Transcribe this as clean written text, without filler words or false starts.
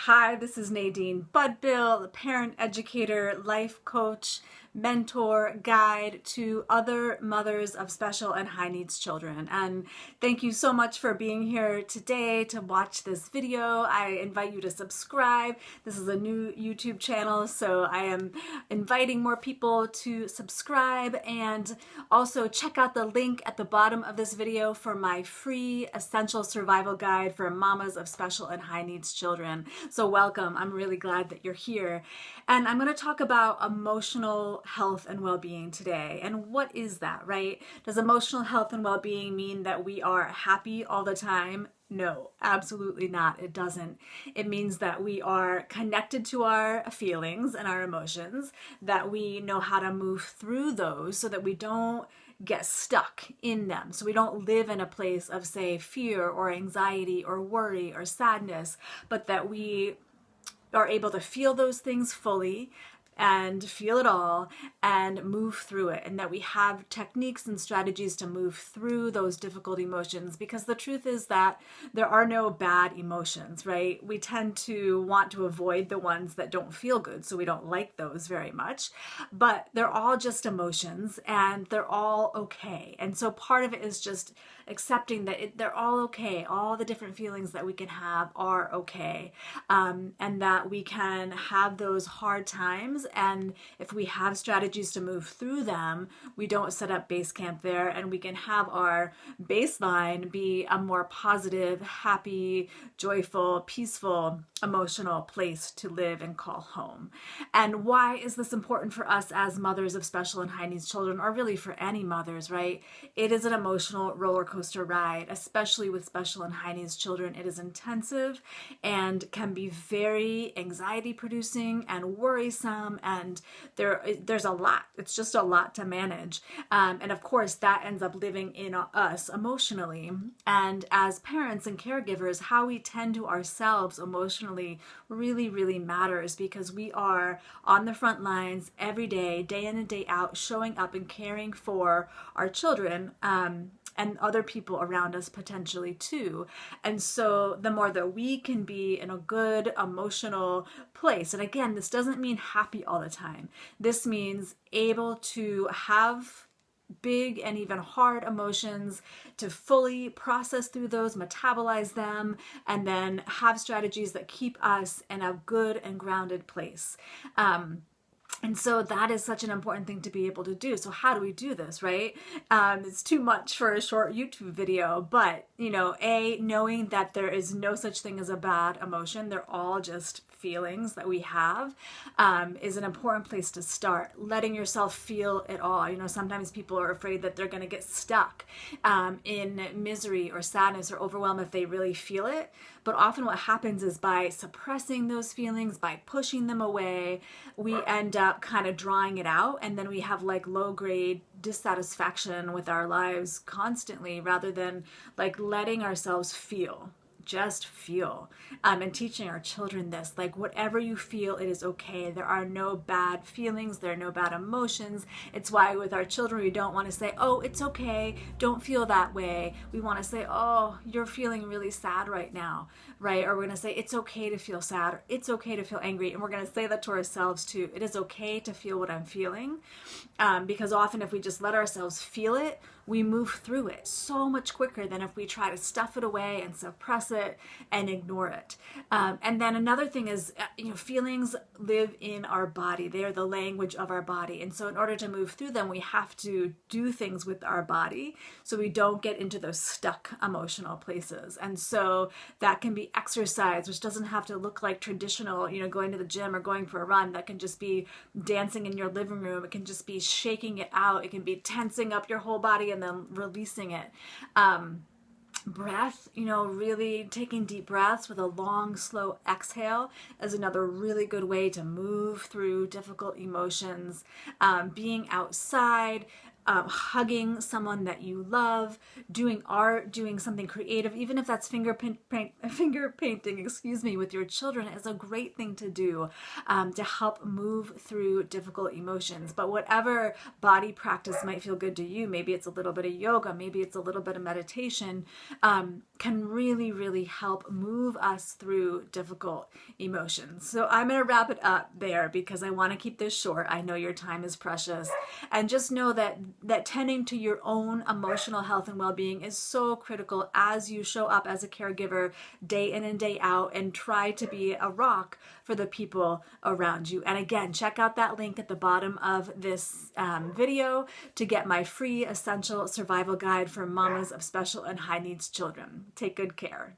Hi, this is Nadine Budbill, the parent educator, life coach, mentor, guide to other mothers of special and high needs children. And thank you so much for being here today to watch this video. I invite you to subscribe. This is a new YouTube channel, so I am inviting more people to subscribe, and also check out the link at the bottom of this video for my free essential survival guide for mamas of special and high needs children. So welcome. I'm really glad that you're here. And I'm going to talk about emotional health and well-being today. And what is that, right? Does emotional health and well-being mean that we are happy all the time? No, absolutely not. It doesn't. It means that we are connected to our feelings and our emotions, that we know how to move through those so that we don't get stuck in them. So we don't live in a place of, say, fear or anxiety or worry or sadness, but that we are able to feel those things fully and feel it all and move through it, and that we have techniques and strategies to move through those difficult emotions, because the truth is that there are no bad emotions, right? We tend to want to avoid the ones that don't feel good, so we don't like those very much, but they're all just emotions and they're all okay. And so part of it is just accepting that they're all okay. All the different feelings that we can have are okay, and that we can have those hard times, and if we have strategies to move through them, we don't set up base camp there, and we can have our baseline be a more positive, happy, joyful, peaceful, emotional place to live and call home. And why is this important for us as mothers of special and high needs children, or really for any mothers, right? It is an emotional roller coaster ride, especially with special and high needs children. It is intensive and can be very anxiety producing and worrisome, and there's a lot. It's just a lot to manage. And of course, that ends up living in us emotionally. And as parents and caregivers, how we tend to ourselves emotionally really, really matters, because we are on the front lines every day in and day out, showing up and caring for our children, and other people around us potentially too. And so the more that we can be in a good emotional place, and again, this doesn't mean happy all the time. This means able to have big and even hard emotions, to fully process through those, metabolize them, and then have strategies that keep us in a good and grounded place. And so that is such an important thing to be able to do. So how do we do this, right? It's too much for a short YouTube video, but, knowing that there is no such thing as a bad emotion, they're all just feelings that we have, is an important place to start. Letting yourself feel it all. Sometimes people are afraid that they're going to get stuck in misery or sadness or overwhelm if they really feel it. But often what happens is, by suppressing those feelings, by pushing them away, we end up kind of drawing it out, and then we have like low grade dissatisfaction with our lives constantly, rather than like letting ourselves feel. Just feel, and teaching our children this, like, whatever you feel, it is okay. There are no bad feelings, there are no bad emotions. It's why with our children, we don't want to say, oh, it's okay, don't feel that way. We want to say, oh, you're feeling really sad right now, right? Or we're going to say, it's okay to feel sad, or it's okay to feel angry. And we're going to say that to ourselves too. It is okay to feel what I'm feeling, because often if we just let ourselves feel it, we move through it so much quicker than if we try to stuff it away and suppress it and ignore it. And then another thing is, feelings live in our body. They are the language of our body. And so in order to move through them, we have to do things with our body so we don't get into those stuck emotional places. And so that can be exercise, which doesn't have to look like traditional, going to the gym or going for a run. That can just be dancing in your living room. It can just be shaking it out. It can be tensing up your whole body and then releasing it. Breath, really taking deep breaths with a long, slow exhale is another really good way to move through difficult emotions. Being outside, hugging someone that you love, doing art, doing something creative, even if that's finger painting, excuse me, with your children, is a great thing to do to help move through difficult emotions. But whatever body practice might feel good to you, maybe it's a little bit of yoga, maybe it's a little bit of meditation, can really, really help move us through difficult emotions. So I'm going to wrap it up there because I want to keep this short. I know your time is precious. And just know that tending to your own emotional health and well-being is so critical as you show up as a caregiver day in and day out and try to be a rock for the people around you. And again, check out that link at the bottom of this video to get my free essential survival guide for mamas of special and high needs children. Take good care.